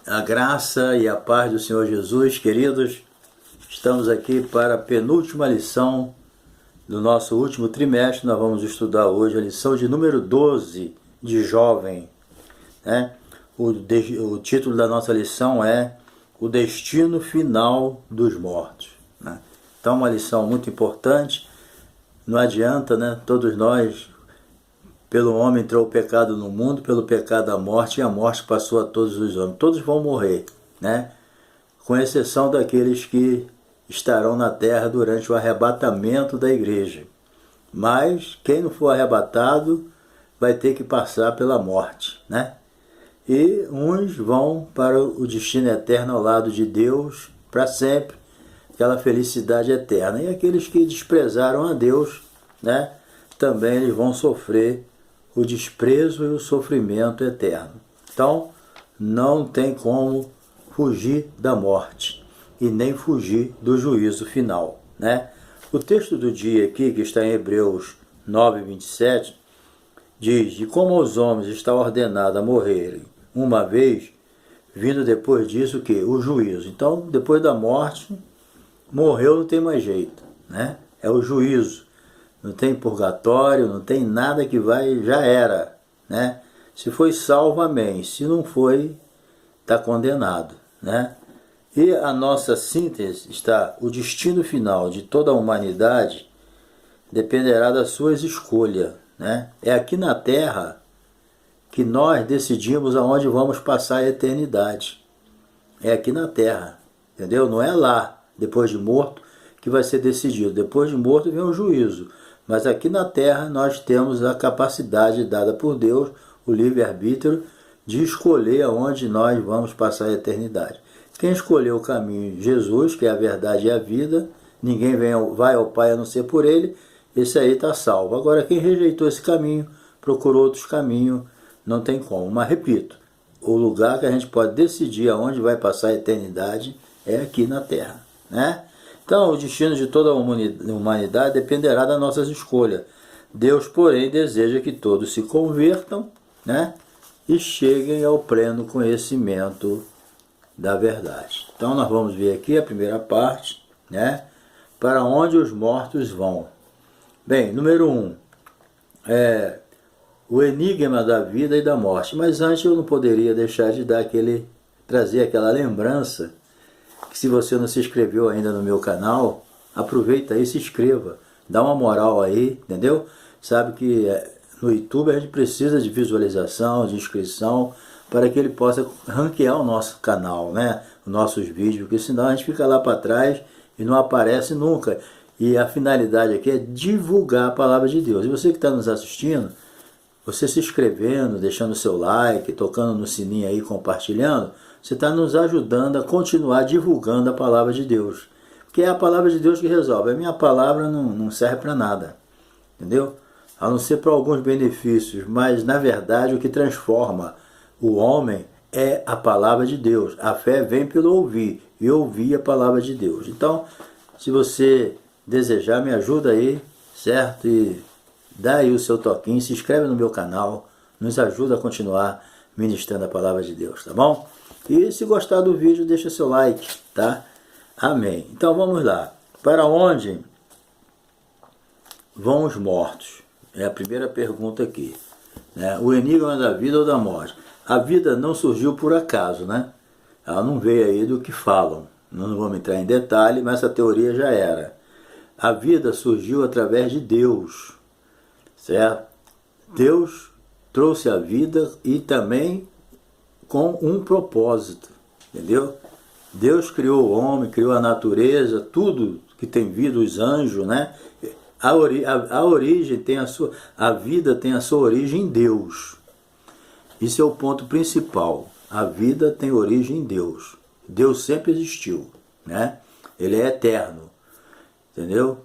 A graça e a paz do Senhor Jesus, queridos, estamos aqui para a penúltima lição do nosso último trimestre. Nós vamos estudar hoje a lição de número 12 de jovem, né? O título da nossa lição é O Destino Final dos Mortos, né? Então, uma lição muito importante. Não adianta, né? Todos nós, pelo homem entrou o pecado no mundo, pelo pecado a morte, e a morte passou a todos os homens. Todos vão morrer, né? Com exceção daqueles que estarão na terra durante o arrebatamento da igreja. Mas quem não for arrebatado vai ter que passar pela morte, né? E uns vão para o destino eterno ao lado de Deus para sempre, aquela felicidade eterna. E aqueles que desprezaram a Deus, né, também eles vão sofrer o desprezo e o sofrimento eterno. Então, não tem como fugir da morte e nem fugir do juízo final, né? O texto do dia aqui, que está em Hebreus 9, 27, diz: de como aos homens está ordenado a morrerem uma vez, vindo depois disso que o juízo. Então, depois da morte, morreu, não tem mais jeito, né? É o juízo. Não tem purgatório, não tem nada que vai, já era, né? Se foi salvo, amém. Se não foi, está condenado, né? E a nossa síntese está: o destino final de toda a humanidade dependerá das suas escolhas, né? É aqui na Terra que nós decidimos aonde vamos passar a eternidade. É aqui na Terra, entendeu? Não é lá, depois de morto, que vai ser decidido. Depois de morto vem o juízo. Mas aqui na Terra nós temos a capacidade dada por Deus, o livre-arbítrio, de escolher aonde nós vamos passar a eternidade. Quem escolheu o caminho de Jesus, que é a verdade e a vida, ninguém vai ao Pai a não ser por ele, esse aí está salvo. Agora, quem rejeitou esse caminho, procurou outros caminhos, não tem como. Mas, repito, o lugar que a gente pode decidir aonde vai passar a eternidade é aqui na Terra, né? Então, o destino de toda a humanidade dependerá das nossas escolhas. Deus, porém, deseja que todos se convertam, né, e cheguem ao pleno conhecimento da verdade. Então, nós vamos ver aqui a primeira parte, né, para onde os mortos vão. Bem, número 1, o enigma da vida e da morte. Mas antes eu não poderia deixar de trazer aquela lembrança que, se você não se inscreveu ainda no meu canal, aproveita aí e se inscreva. Dá uma moral aí, entendeu? Sabe que no YouTube a gente precisa de visualização, de inscrição, para que ele possa ranquear o nosso canal, né? Os nossos vídeos, porque senão a gente fica lá para trás e não aparece nunca. E a finalidade aqui é divulgar a palavra de Deus. E você que está nos assistindo, você se inscrevendo, deixando o seu like, tocando no sininho aí, compartilhando, você está nos ajudando a continuar divulgando a palavra de Deus. Porque é a palavra de Deus que resolve. A minha palavra não serve para nada, entendeu? A não ser para alguns benefícios, mas na verdade o que transforma o homem é a palavra de Deus. A fé vem pelo ouvir, e ouvir a palavra de Deus. Então, se você desejar, me ajuda aí, certo? E dá aí o seu toquinho, se inscreve no meu canal, nos ajuda a continuar ministrando a palavra de Deus, tá bom? E se gostar do vídeo, deixa seu like, tá? Amém. Então vamos lá. Para onde vão os mortos? É a primeira pergunta aqui, né? O enigma da vida ou da morte? A vida não surgiu por acaso, né? Ela não veio aí do que falam. Não vamos entrar em detalhe, mas essa teoria já era. A vida surgiu através de Deus, certo? Deus trouxe a vida e também com um propósito, entendeu? Deus criou o homem, criou a natureza, tudo que tem vida, os anjos, né? A vida tem a sua origem em Deus. Isso é o ponto principal. A vida tem origem em Deus. Deus sempre existiu, né? Ele é eterno, entendeu?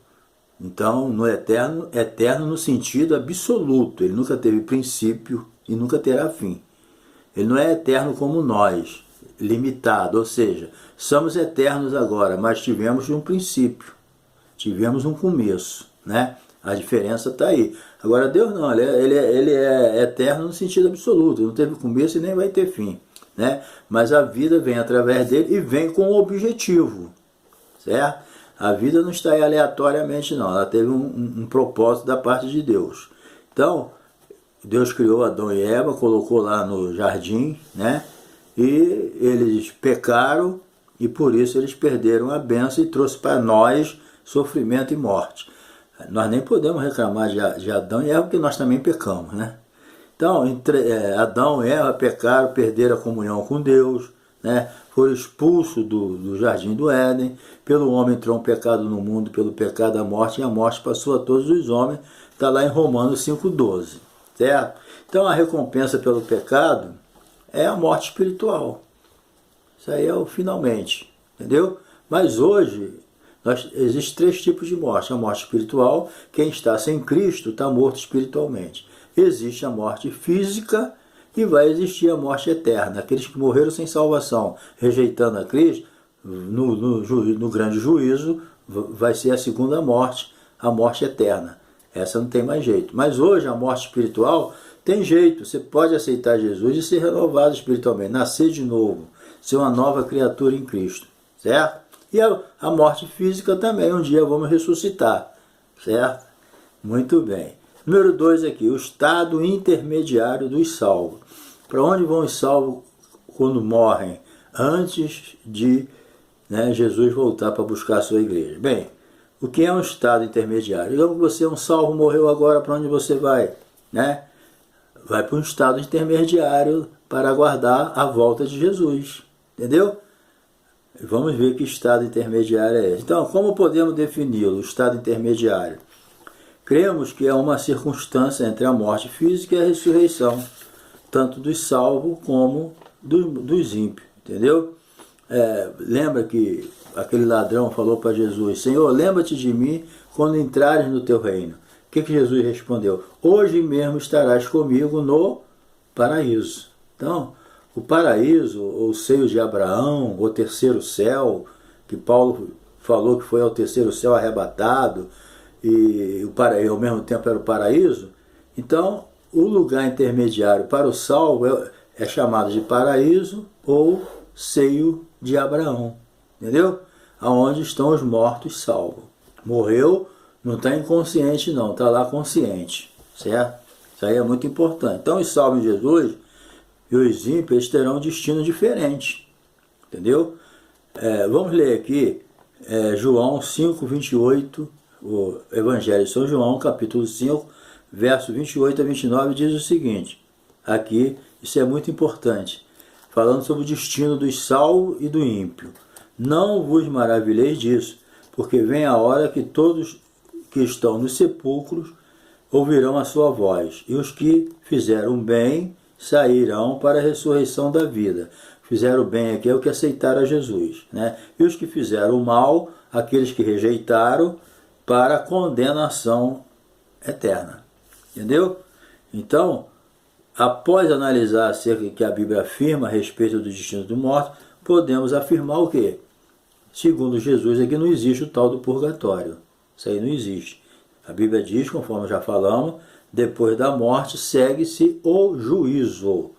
Então, no eterno, eterno no sentido absoluto. Ele nunca teve princípio e nunca terá fim. Ele não é eterno como nós, limitado, ou seja, somos eternos agora, mas tivemos um princípio, tivemos um começo, né? A diferença está aí. Agora Deus não, ele é eterno no sentido absoluto, não teve começo e nem vai ter fim. né? Mas a vida vem através dele e vem com um objetivo, certo? A vida não está aí aleatoriamente, não. Ela teve um propósito da parte de Deus. Então, Deus criou Adão e Eva, colocou lá no jardim, né? E eles pecaram e por isso eles perderam a bênção e trouxe para nós sofrimento e morte. Nós nem podemos reclamar de Adão e Eva porque nós também pecamos, né? Então, Adão e Eva pecaram, perderam a comunhão com Deus, né? Foram expulsos do jardim do Éden. Pelo homem entrou um pecado no mundo, pelo pecado a morte, e a morte passou a todos os homens. Está lá em Romanos 5,12, certo? Então a recompensa pelo pecado é a morte espiritual. Isso aí é o finalmente, entendeu? Mas hoje existem 3 tipos de morte. A morte espiritual, quem está sem Cristo está morto espiritualmente. Existe a morte física e vai existir a morte eterna. Aqueles que morreram sem salvação, rejeitando a Cristo, no grande juízo, vai ser a segunda morte, a morte eterna. Essa não tem mais jeito. Mas hoje a morte espiritual tem jeito. Você pode aceitar Jesus e ser renovado espiritualmente, nascer de novo, ser uma nova criatura em Cristo, certo? E a morte física também, um dia vamos ressuscitar, certo? Muito bem. Número 2 aqui, o estado intermediário dos salvos. Para onde vão os salvos quando morrem? Antes de Jesus voltar para buscar a sua igreja. Bem, o que é um estado intermediário? Digamos que você é um salvo, morreu agora, para onde você vai? Né? Vai para um estado intermediário para aguardar a volta de Jesus. Entendeu? Vamos ver que estado intermediário é esse. Então, como podemos defini-lo, o estado intermediário? Cremos que é uma circunstância entre a morte física e a ressurreição, tanto dos salvos como dos ímpios, entendeu? Lembra que aquele ladrão falou para Jesus: Senhor, lembra-te de mim quando entrares no teu reino. O que Jesus respondeu? Hoje mesmo estarás comigo no paraíso. Então, o paraíso, o seio de Abraão, o terceiro céu, que Paulo falou que foi ao terceiro céu arrebatado, e ao mesmo tempo era o paraíso. Então, o lugar intermediário para o salvo é chamado de paraíso ou seio de Abraão, entendeu? Aonde estão os mortos salvos. Morreu, não está inconsciente não, está lá consciente, certo? Isso aí é muito importante. Então os salvos em Jesus e os ímpios terão um destino diferente, entendeu? Vamos ler aqui João 5:28, o Evangelho de São João, capítulo 5, verso 28 a 29, diz o seguinte, aqui, isso é muito importante, falando sobre o destino dos salvos e do ímpio. Não vos maravilheis disso, porque vem a hora que todos que estão nos sepulcros ouvirão a sua voz, e os que fizeram bem sairão para a ressurreição da vida. Fizeram bem aqui é o que aceitaram a Jesus, né? E os que fizeram mal, aqueles que rejeitaram, para a condenação eterna. Entendeu? Então, após analisar acerca do que a Bíblia afirma a respeito do destino do morto, podemos afirmar o quê? Segundo Jesus, aqui não existe o tal do purgatório. Isso aí não existe. A Bíblia diz, conforme já falamos, depois da morte segue-se o juízo.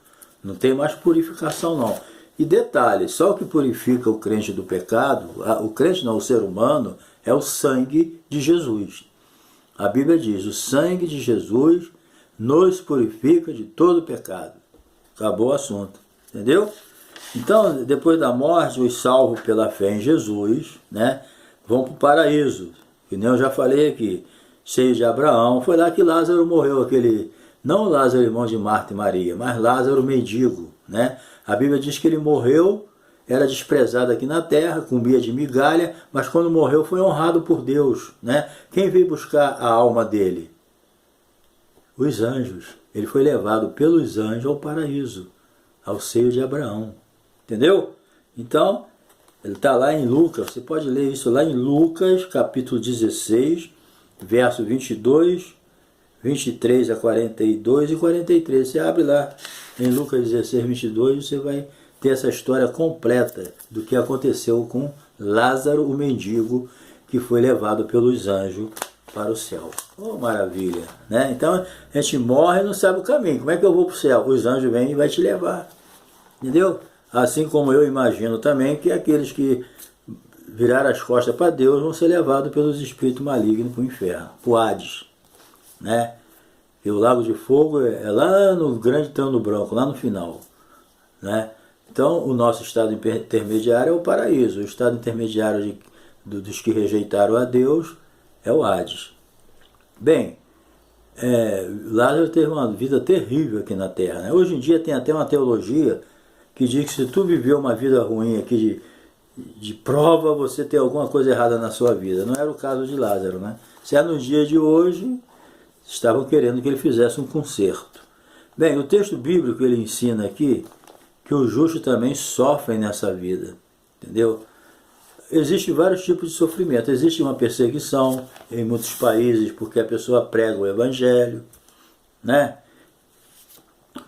Não tem mais purificação não. E detalhe, só o que purifica o crente do pecado, o crente não, o ser humano, é o sangue de Jesus. A Bíblia diz, o sangue de Jesus nos purifica de todo pecado. Acabou o assunto, entendeu? Então, depois da morte, os salvos pela fé em Jesus, né, vão para o paraíso, que nem eu já falei aqui, seio de Abraão. Foi lá que Lázaro morreu, não Lázaro irmão de Marta e Maria, mas Lázaro mendigo, né? A Bíblia diz que ele morreu, era desprezado aqui na terra, comia de migalha, mas quando morreu foi honrado por Deus, né? Quem veio buscar a alma dele? Os anjos. Ele foi levado pelos anjos ao paraíso, ao seio de Abraão. Entendeu? Então, ele está lá em Lucas, você pode ler isso lá em Lucas, capítulo 16, verso 22, 23 a 42 e 43. Você abre lá em Lucas 16, 22, você vai ter essa história completa do que aconteceu com Lázaro, o mendigo, que foi levado pelos anjos para o céu. Oh, maravilha! Né? Então, a gente morre e não sabe o caminho. Como é que eu vou para o céu? Os anjos vêm e vai te levar. Entendeu? Assim como eu imagino também que aqueles que viraram as costas para Deus vão ser levados pelos espíritos malignos para o inferno, para o Hades, né? E o lago de fogo é lá no grande trono branco, lá no final, né? Então, o nosso estado intermediário é o paraíso. O estado intermediário dos que rejeitaram a Deus é o Hades. Bem, Lázaro teve uma vida terrível aqui na Terra, né? Hoje em dia tem até uma teologia que diz que se tu viveu uma vida ruim aqui de prova, você tem alguma coisa errada na sua vida. Não era o caso de Lázaro, né? Se é nos dias de hoje, estavam querendo que ele fizesse um conserto. Bem, o texto bíblico ele ensina aqui que os justos também sofrem nessa vida, entendeu? Existem vários tipos de sofrimento. Existe uma perseguição em muitos países porque a pessoa prega o evangelho, né?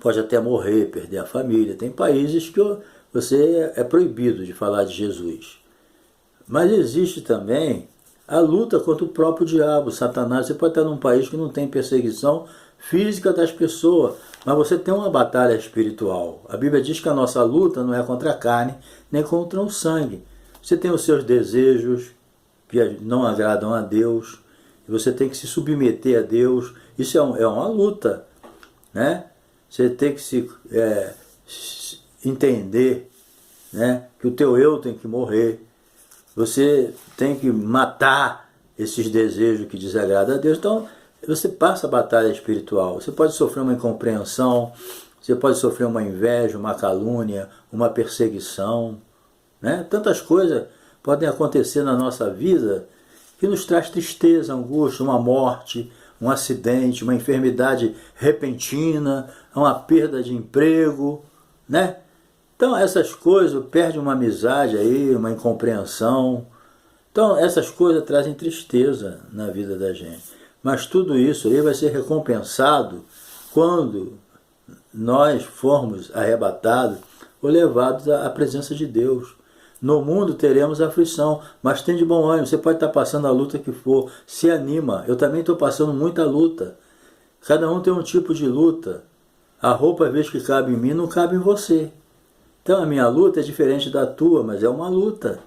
Pode até morrer, perder a família. Tem países que você é proibido de falar de Jesus. Mas existe também a luta contra o próprio diabo, Satanás. Você pode estar num país que não tem perseguição física das pessoas, mas você tem uma batalha espiritual. A Bíblia diz que a nossa luta não é contra a carne, nem contra o sangue. Você tem os seus desejos que não agradam a Deus, e você tem que se submeter a Deus. Isso é uma luta, né? Você tem que se entender, né, que o teu eu tem que morrer. Você tem que matar esses desejos que desagradam a Deus. Então, você passa a batalha espiritual. Você pode sofrer uma incompreensão, você pode sofrer uma inveja, uma calúnia, uma perseguição, né? Tantas coisas podem acontecer na nossa vida que nos traz tristeza, angústia, uma morte, um acidente, uma enfermidade repentina, uma perda de emprego, né? Então essas coisas, perde uma amizade aí, uma incompreensão. Então essas coisas trazem tristeza na vida da gente. Mas tudo isso aí vai ser recompensado quando nós formos arrebatados ou levados à presença de Deus. No mundo teremos aflição, mas tem de bom ânimo. Você pode estar passando a luta que for, se anima. Eu também estou passando muita luta. Cada um tem um tipo de luta. A roupa, às vezes, que cabe em mim, não cabe em você. Então a minha luta é diferente da tua, mas é uma luta,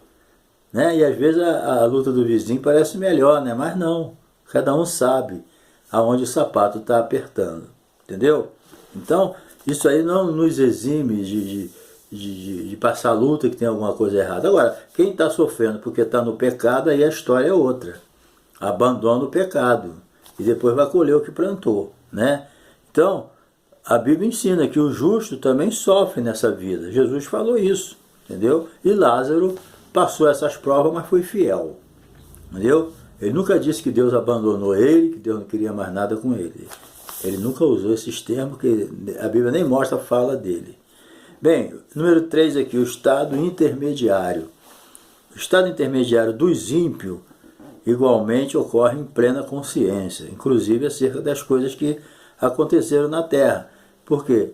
né? E às vezes a luta do vizinho parece melhor, né? Mas não. Cada um sabe aonde o sapato está apertando, entendeu? Então isso aí não nos exime de passar luta que tem alguma coisa errada. Agora, quem está sofrendo porque está no pecado, aí a história é outra. Abandona o pecado e depois vai colher o que plantou, né? Então, a Bíblia ensina que o justo também sofre nessa vida. Jesus falou isso, entendeu? E Lázaro passou essas provas, mas foi fiel, entendeu? Ele nunca disse que Deus abandonou ele, que Deus não queria mais nada com ele. Ele nunca usou esses termos, que a Bíblia nem mostra a fala dele. Bem, número 3 aqui, o estado intermediário. O estado intermediário dos ímpios igualmente ocorre em plena consciência, inclusive acerca das coisas que aconteceram na terra. Por quê?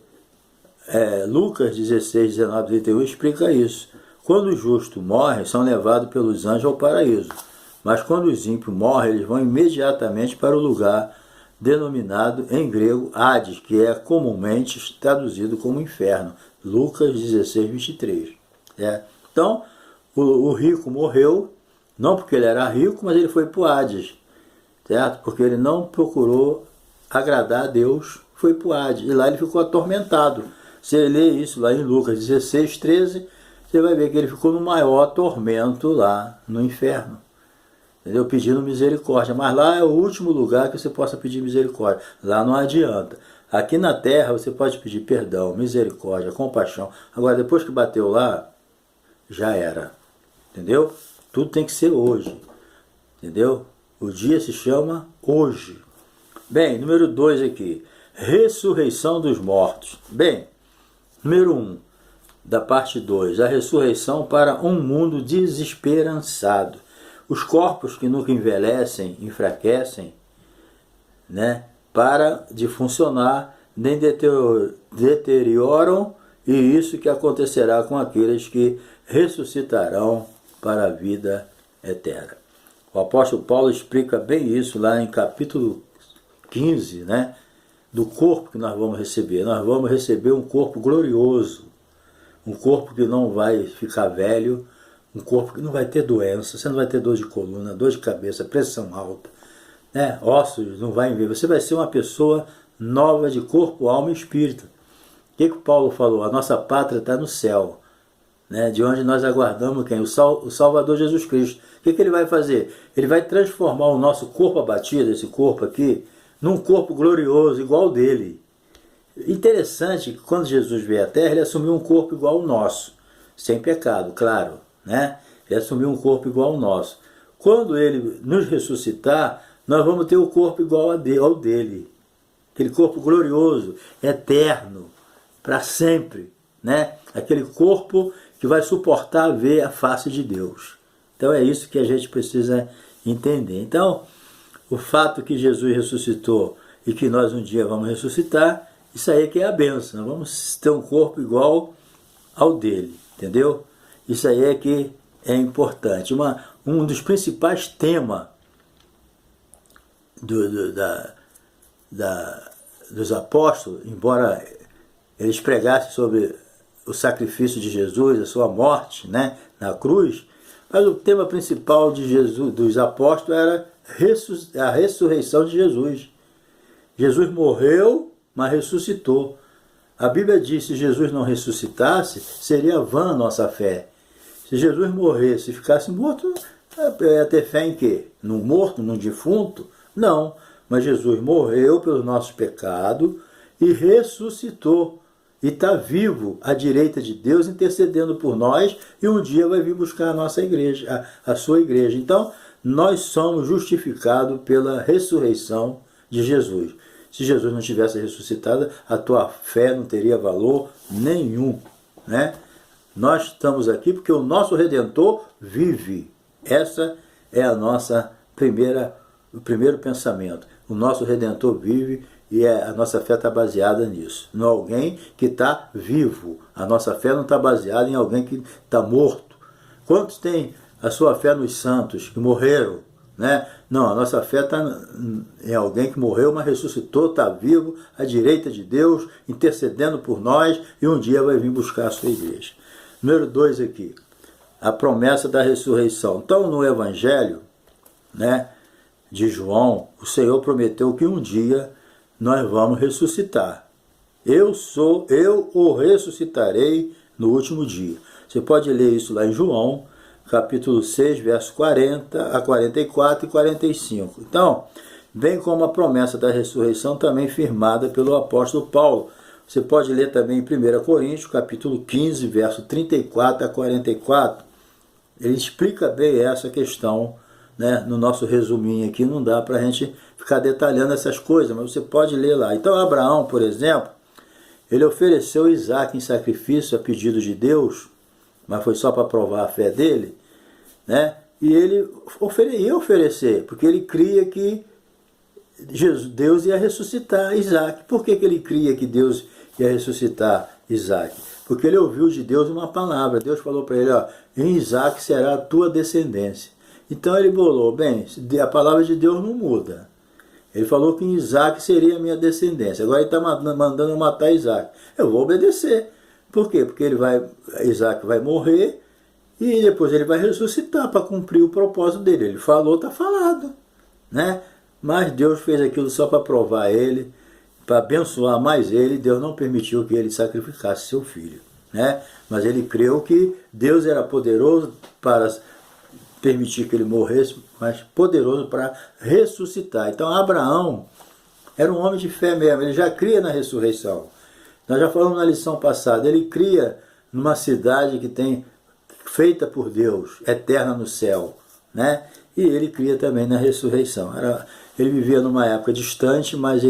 Lucas 16, 19, 31 explica isso. Quando os justos morrem, são levados pelos anjos ao paraíso. Mas quando os ímpios morrem, eles vão imediatamente para o lugar denominado em grego Hades, que é comumente traduzido como inferno. Lucas 16, 23. Então, o rico morreu, não porque ele era rico, mas ele foi para o Hades, certo? Porque ele não procurou agradar a Deus, foi para o Hades. E lá ele ficou atormentado. Você lê isso lá em Lucas 16, 13, você vai ver que ele ficou no maior tormento lá no inferno. Entendeu? Pedindo misericórdia. Mas lá é o último lugar que você possa pedir misericórdia. Lá não adianta. Aqui na terra você pode pedir perdão, misericórdia, compaixão. Agora, depois que bateu lá, já era. Entendeu? Tudo tem que ser hoje. Entendeu? O dia se chama hoje. Bem, número 2 aqui. Ressurreição dos mortos. Bem, número 1, da parte 2. A ressurreição para um mundo desesperançado. Os corpos que nunca envelhecem, enfraquecem, né, para de funcionar, nem deterioram, e isso que acontecerá com aqueles que ressuscitarão para a vida eterna. O apóstolo Paulo explica bem isso lá em capítulo 15, né, do corpo que nós vamos receber. Nós vamos receber um corpo glorioso, um corpo que não vai ficar velho, um corpo que não vai ter doença, você não vai ter dor de coluna, dor de cabeça, pressão alta, né? Ossos não vai envelhecer, você vai ser uma pessoa nova de corpo, alma e espírito. O que o Paulo falou? A nossa pátria está no céu, né? De onde nós aguardamos quem? O Salvador Jesus Cristo. O que ele vai fazer? Ele vai transformar o nosso corpo abatido, esse corpo aqui, num corpo glorioso, igual ao dele. Interessante que quando Jesus veio à Terra, ele assumiu um corpo igual ao nosso, sem pecado, claro, né? Ele assumiu um corpo igual ao nosso. Quando ele nos ressuscitar, nós vamos ter o corpo igual ao dele. Aquele corpo glorioso, eterno, para sempre, né? Aquele corpo que vai suportar ver a face de Deus. Então é isso que a gente precisa entender. Então, o fato que Jesus ressuscitou e que nós um dia vamos ressuscitar, isso aí que é a bênção. Nós vamos ter um corpo igual ao dele, entendeu? Isso aí é que é importante. Um dos principais temas dos apóstolos, embora eles pregassem sobre o sacrifício de Jesus, a sua morte, né, na cruz, mas o tema principal de Jesus, dos apóstolos, era a ressurreição de Jesus. Jesus morreu, mas ressuscitou. A Bíblia diz que se Jesus não ressuscitasse, seria vã a nossa fé. Se Jesus morresse e ficasse morto, ia ter fé em quê? Num morto, num defunto? Não. Mas Jesus morreu pelos nossos pecados e ressuscitou. E está vivo à direita de Deus, intercedendo por nós, e um dia vai vir buscar a nossa igreja, a sua igreja. Então, nós somos justificados pela ressurreição de Jesus. Se Jesus não tivesse ressuscitado, a tua fé não teria valor nenhum, né? Nós estamos aqui porque o nosso Redentor vive. Essa é a nossa o primeiro pensamento. O nosso Redentor vive e a nossa fé está baseada nisso. Em alguém que está vivo. A nossa fé não está baseada em alguém que está morto. Quantos têm a sua fé nos santos que morreram? Né? Não, a nossa fé está em alguém que morreu, mas ressuscitou, está vivo, à direita de Deus, intercedendo por nós, e um dia vai vir buscar a sua igreja. Número 2 aqui, a promessa da ressurreição. Então, no Evangelho, né, de João, o Senhor prometeu que um dia nós vamos ressuscitar. Eu o ressuscitarei no último dia. Você pode ler isso lá em João, capítulo 6, versos 40 a 44 e 45. Então, bem como a promessa da ressurreição também firmada pelo apóstolo Paulo. Você pode ler também em 1 Coríntios, capítulo 15, verso 34 a 44. Ele explica bem essa questão, né? No nosso resuminho aqui não dá para a gente ficar detalhando essas coisas, mas você pode ler lá. Então, Abraão, por exemplo, ele ofereceu Isaac em sacrifício a pedido de Deus, mas foi só para provar a fé dele, né? E ele ia oferecer, porque ele cria que Deus ia ressuscitar Isaac. Por que ele cria que Deus ia ressuscitar Isaac? Porque ele ouviu de Deus uma palavra. Deus falou para ele, ó, em Isaac será a tua descendência. Então ele bolou, bem, a palavra de Deus não muda. Ele falou que em Isaac seria a minha descendência. Agora ele está mandando eu matar Isaac. Eu vou obedecer. Por quê? Porque Isaac vai morrer e depois ele vai ressuscitar para cumprir o propósito dele. Ele falou, está falado, né? Mas Deus fez aquilo só para provar ele, para abençoar mais ele. Deus não permitiu que ele sacrificasse seu filho, né? Mas ele creu que Deus era poderoso para permitir que ele morresse, mas poderoso para ressuscitar. Então Abraão era um homem de fé mesmo, ele já cria na ressurreição. Nós já falamos na lição passada, ele cria numa cidade que tem feita por Deus, eterna no céu, né? E ele cria também na ressurreição. Ele vivia numa época distante, mas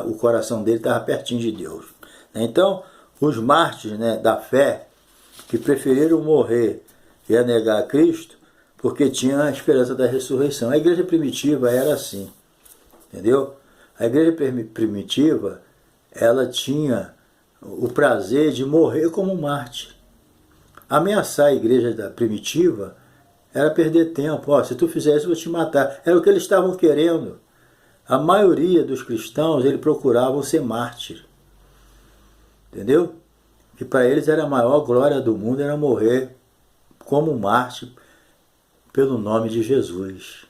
o coração dele estava pertinho de Deus. Então, os mártires, né, da fé, que preferiram morrer e a negar a Cristo, porque tinha a esperança da ressurreição. A igreja primitiva era assim, entendeu? A igreja primitiva, ela tinha o prazer de morrer como mártir. Ameaçar a igreja primitiva era perder tempo. Ó, se tu fizer isso, eu vou te matar. Era o que eles estavam querendo. A maioria dos cristãos, eles procuravam ser mártir. Entendeu? que para eles era a maior glória do mundo, era morrer como mártir pelo nome de Jesus.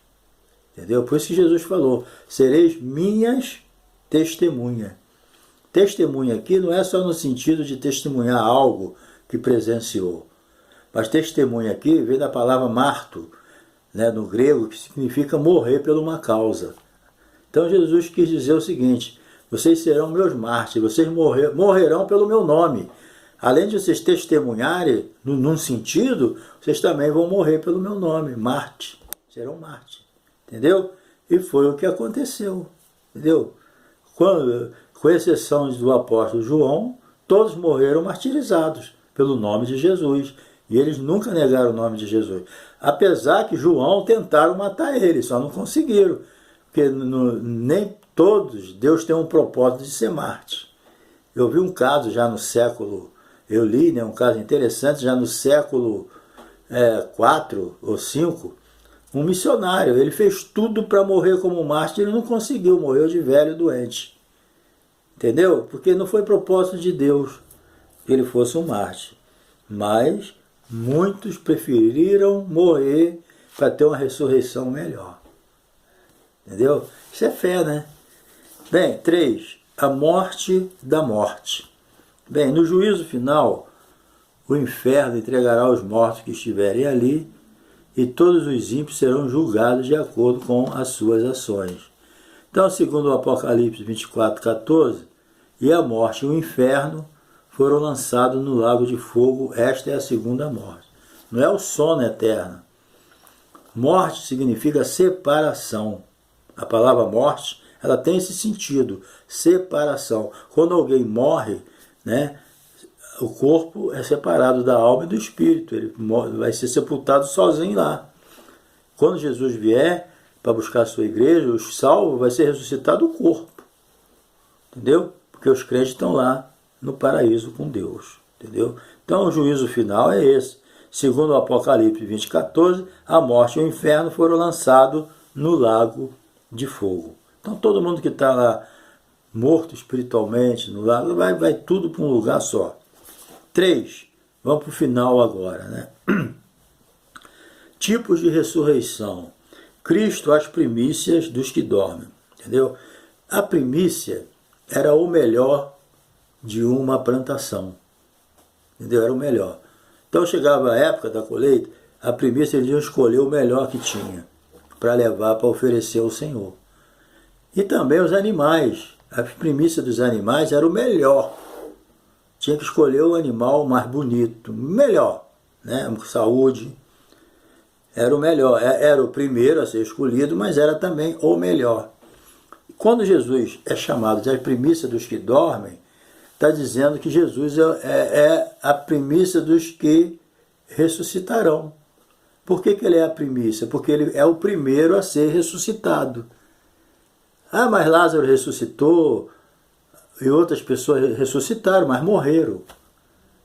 Entendeu? Por isso que Jesus falou, sereis minhas testemunhas. Testemunha aqui não é só no sentido de testemunhar algo que presenciou, mas testemunha aqui vem da palavra marto, né, no grego, que significa morrer por uma causa. Então Jesus quis dizer o seguinte, vocês serão meus mártires, vocês morrerão pelo meu nome. Além de vocês testemunharem, num sentido, vocês também vão morrer pelo meu nome, Marte. Serão Marte. Entendeu? E foi o que aconteceu. Entendeu? Com exceção do apóstolo João, todos morreram martirizados pelo nome de Jesus. E eles nunca negaram o nome de Jesus. Apesar que João tentaram matar ele, só não conseguiram. Porque nem todos, Deus tem um propósito de ser mártir. Eu vi um caso já no século, eu li, né, um caso interessante, já no século 4 ou 5, um missionário, ele fez tudo para morrer como mártir, ele não conseguiu, morreu de velho e doente. Entendeu? Porque não foi propósito de Deus que ele fosse um mártir. Mas muitos preferiram morrer para ter uma ressurreição melhor. Entendeu? Isso é fé, né? Bem, 3. A morte da morte. Bem, no juízo final, o inferno entregará os mortos que estiverem ali e todos os ímpios serão julgados de acordo com as suas ações. Então, segundo o Apocalipse 24:14, e a morte e o inferno foram lançados no lago de fogo, esta é a segunda morte. Não é o sono eterno. Morte significa separação. A palavra morte, ela tem esse sentido, separação. Quando alguém morre, né, o corpo é separado da alma e do espírito, ele vai ser sepultado sozinho lá. Quando Jesus vier para buscar a sua igreja, os salvos, vai ser ressuscitado o corpo. Entendeu? Porque os crentes estão lá no paraíso com Deus. Entendeu? Então o juízo final é esse. Segundo o Apocalipse 20:14, a morte e o inferno foram lançados no lago de fogo. Então todo mundo que está lá morto espiritualmente no lago, vai tudo para um lugar só. 3. Vamos para o final agora, né? Tipos de ressurreição. Cristo, as primícias dos que dormem. Entendeu? A primícia era o melhor de uma plantação. Entendeu? Era o melhor. Então chegava a época da colheita, a primícia eles iam escolher o melhor que tinha para levar, para oferecer ao Senhor. E também os animais. A primícia dos animais era o melhor. Tinha que escolher o animal mais bonito, melhor, né? Com saúde. Era o melhor, era o primeiro a ser escolhido, mas era também o melhor. Quando Jesus é chamado de a primícia dos que dormem, está dizendo que Jesus é a primícia dos que ressuscitarão. Por que ele é a primícia? Porque ele é o primeiro a ser ressuscitado. Ah, mas Lázaro ressuscitou e outras pessoas ressuscitaram, mas morreram.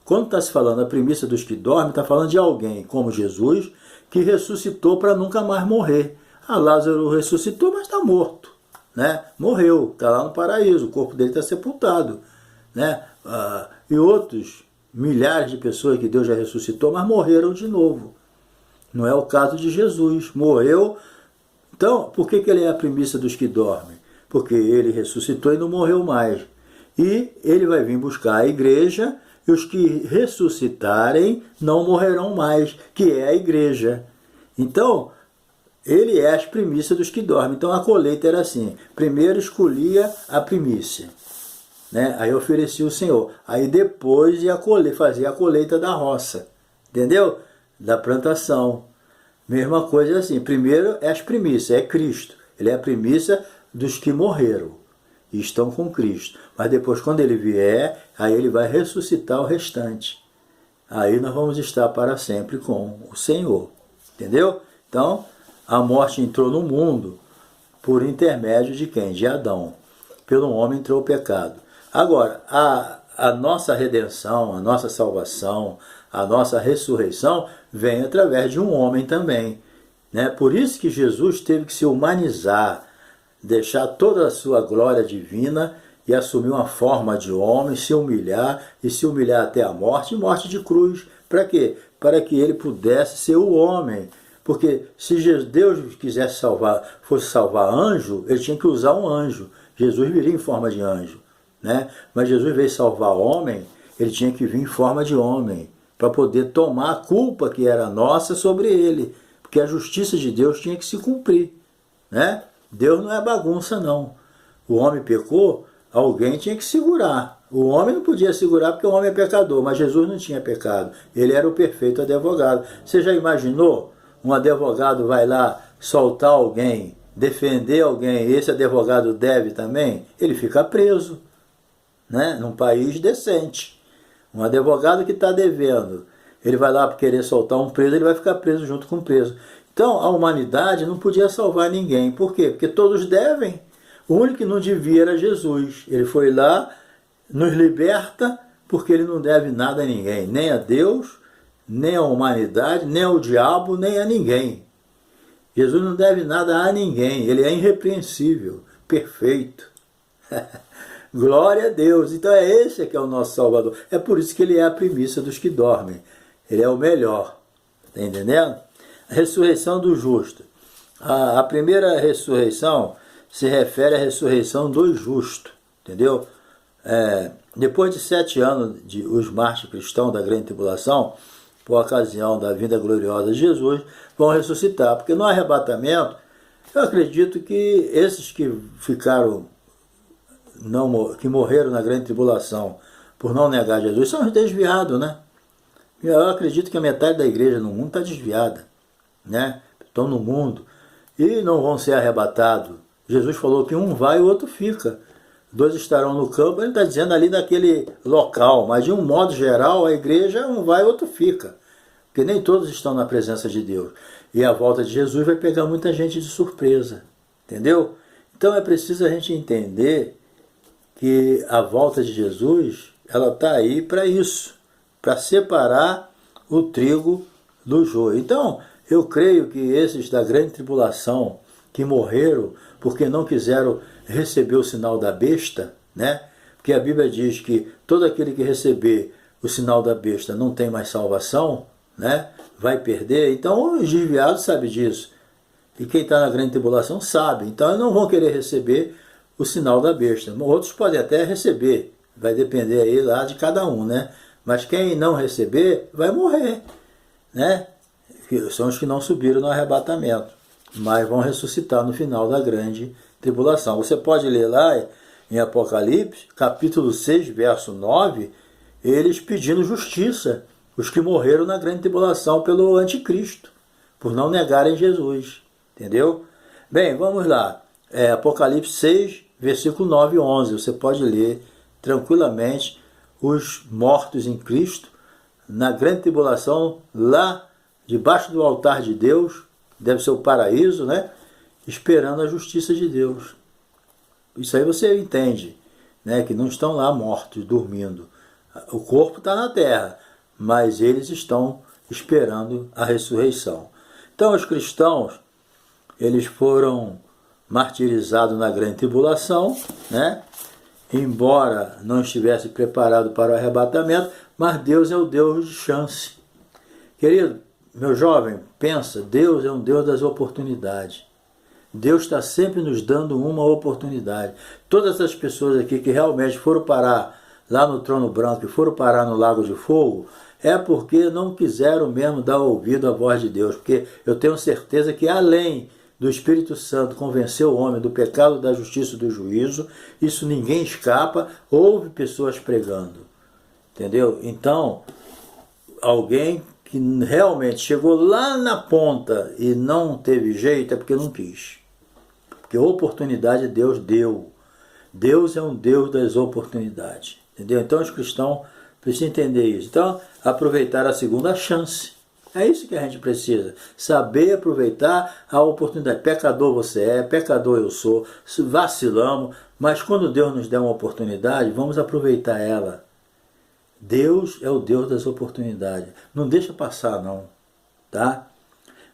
Quando está se falando a primícia dos que dormem, está falando de alguém como Jesus que ressuscitou para nunca mais morrer. Ah, Lázaro ressuscitou, mas está morto, né? Morreu, está lá no paraíso, o corpo dele está sepultado, né? E outros milhares de pessoas que Deus já ressuscitou, mas morreram de novo. Não é o caso de Jesus, morreu. Então, por que ele é a primícia dos que dormem? Porque ele ressuscitou e não morreu mais. E ele vai vir buscar a igreja, e os que ressuscitarem não morrerão mais, que é a igreja. Então, ele é as primícias dos que dormem. Então, a colheita era assim. Primeiro escolhia a primícia, né? Aí oferecia o Senhor. Aí depois ia fazer a colheita da roça. Entendeu? Da plantação. Mesma coisa assim. Primeiro é as primícias, é Cristo. Ele é a primícia dos que morreram e estão com Cristo. Mas depois, quando ele vier, aí ele vai ressuscitar o restante. Aí nós vamos estar para sempre com o Senhor. Entendeu? Então, a morte entrou no mundo por intermédio de quem? De Adão. Pelo homem entrou o pecado. Agora, a nossa redenção, a nossa salvação, a nossa ressurreição vem através de um homem também, né? Por isso que Jesus teve que se humanizar, deixar toda a sua glória divina e assumiu uma forma de homem, se humilhar e se humilhar até a morte, e morte de cruz. Para quê? Para que ele pudesse ser o homem. Porque se Deus quisesse fosse salvar anjo, ele tinha que usar um anjo. Jesus viria em forma de anjo, né? Mas Jesus veio salvar homem, ele tinha que vir em forma de homem, para poder tomar a culpa que era nossa sobre ele. Porque a justiça de Deus tinha que se cumprir, né? Deus não é bagunça, não. O homem pecou, alguém tinha que segurar. O homem não podia segurar porque o homem é pecador, mas Jesus não tinha pecado. Ele era o perfeito advogado. Você já imaginou? Um advogado vai lá soltar alguém, defender alguém, e esse advogado deve também? Ele fica preso, né? Num país decente. Um advogado que está devendo, ele vai lá para querer soltar um preso, ele vai ficar preso junto com o preso. Então, a humanidade não podia salvar ninguém. Por quê? Porque todos devem. O único que não devia era Jesus. Ele foi lá, nos liberta, porque ele não deve nada a ninguém. Nem a Deus, nem à humanidade, nem ao diabo, nem a ninguém. Jesus não deve nada a ninguém. Ele é irrepreensível, perfeito. Glória a Deus. Então é esse que é o nosso Salvador. É por isso que ele é a primícia dos que dormem. Ele é o melhor. Está entendendo? A ressurreição do justo. A primeira ressurreição se refere à ressurreição do justo. Entendeu? Depois de 7 anos de os mártires cristãos da grande tribulação, por ocasião da vinda gloriosa de Jesus, vão ressuscitar. Porque no arrebatamento, eu acredito que esses que ficaram, que morreram na grande tribulação por não negar Jesus, são os desviados, né? Eu acredito que a metade da igreja no mundo está desviada, né? Estão no mundo e não vão ser arrebatados. Jesus falou que um vai e o outro fica. 2 estarão no campo, ele está dizendo ali naquele local, mas de um modo geral a igreja um vai e o outro fica. Porque nem todos estão na presença de Deus. E a volta de Jesus vai pegar muita gente de surpresa. Entendeu? Então é preciso a gente entender que a volta de Jesus, ela está aí para isso, para separar o trigo do joio. Então, eu creio que esses da grande tribulação que morreram porque não quiseram receber o sinal da besta, né? Porque a Bíblia diz que todo aquele que receber o sinal da besta não tem mais salvação, né? Vai perder. Então, os desviados sabem disso. E quem está na grande tribulação sabe. Então, eles não vão querer receber o sinal da besta. Outros podem até receber. Vai depender aí lá de cada um, né? Mas quem não receber, vai morrer, né? São os que não subiram no arrebatamento, mas vão ressuscitar no final da grande tribulação. Você pode ler lá em Apocalipse, capítulo 6, verso 9, eles pedindo justiça, os que morreram na grande tribulação pelo anticristo, por não negarem Jesus. Entendeu? Bem, vamos lá. Apocalipse 6, versículo 9 e 11. Você pode ler tranquilamente os mortos em Cristo, na grande tribulação, lá debaixo do altar de Deus, deve ser o paraíso, né? Esperando a justiça de Deus. Isso aí você entende, né? Que não estão lá mortos, dormindo. O corpo está na terra, mas eles estão esperando a ressurreição. Então os cristãos, eles foram martirizados na grande tribulação, né? Embora não estivesse preparado para o arrebatamento, mas Deus é o Deus de chance. Querido, meu jovem, pensa, Deus é um Deus das oportunidades. Deus está sempre nos dando uma oportunidade. Todas as pessoas aqui que realmente foram parar lá no trono branco e foram parar no lago de fogo, é porque não quiseram mesmo dar ouvido à voz de Deus. Porque eu tenho certeza que além do Espírito Santo convencer o homem do pecado, da justiça e do juízo, isso ninguém escapa, houve pessoas pregando. Entendeu? Então, alguém que realmente chegou lá na ponta e não teve jeito é porque não quis. Porque oportunidade Deus deu. Deus é um Deus das oportunidades. Entendeu? Então os cristãos precisam entender isso. Então, aproveitar a segunda chance. É isso que a gente precisa. Saber aproveitar a oportunidade. Pecador você é, pecador eu sou, vacilamos, mas quando Deus nos der uma oportunidade, vamos aproveitar ela. Deus é o Deus das oportunidades. Não deixa passar, não. Tá?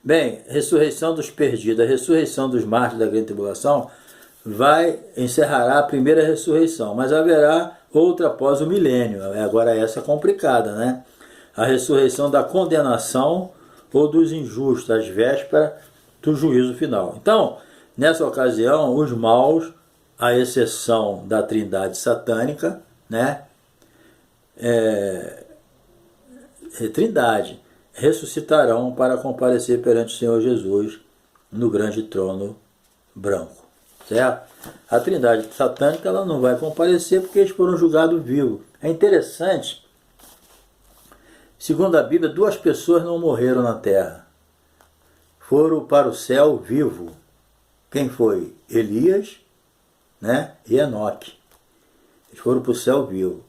Bem, ressurreição dos perdidos, a ressurreição dos mártires da grande tribulação encerrará a primeira ressurreição, mas haverá outra após o milênio. Agora essa é complicada, né? A ressurreição da condenação ou dos injustos, às vésperas do juízo final. Então, nessa ocasião, os maus, à exceção da trindade satânica, né? Trindade, ressuscitarão para comparecer perante o Senhor Jesus no grande trono branco, certo? A trindade satânica ela não vai comparecer porque eles foram julgados vivos. É interessante, segundo a Bíblia, 2 pessoas não morreram na terra. Foram para o céu vivo. Quem foi? Elias, né? E Enoque. Eles foram para o céu vivo.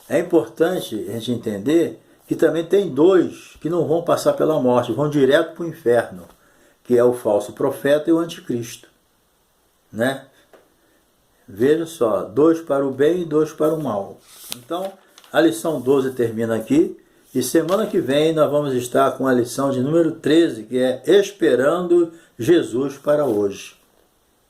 É importante a gente entender que também tem 2 que não vão passar pela morte, vão direto para o inferno, que é o falso profeta e o anticristo, né? Veja só, 2 para o bem e 2 para o mal. Então, a lição 12 termina aqui, e semana que vem nós vamos estar com a lição de número 13, que é Esperando Jesus para hoje.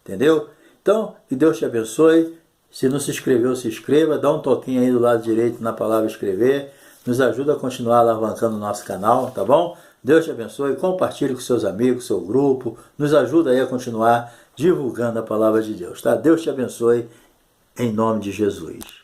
Entendeu? Então, que Deus te abençoe. Se não se inscreveu, se inscreva, dá um toquinho aí do lado direito na palavra inscrever, nos ajuda a continuar alavancando o nosso canal, tá bom? Deus te abençoe, compartilhe com seus amigos, seu grupo, nos ajuda aí a continuar divulgando a palavra de Deus, tá? Deus te abençoe, em nome de Jesus.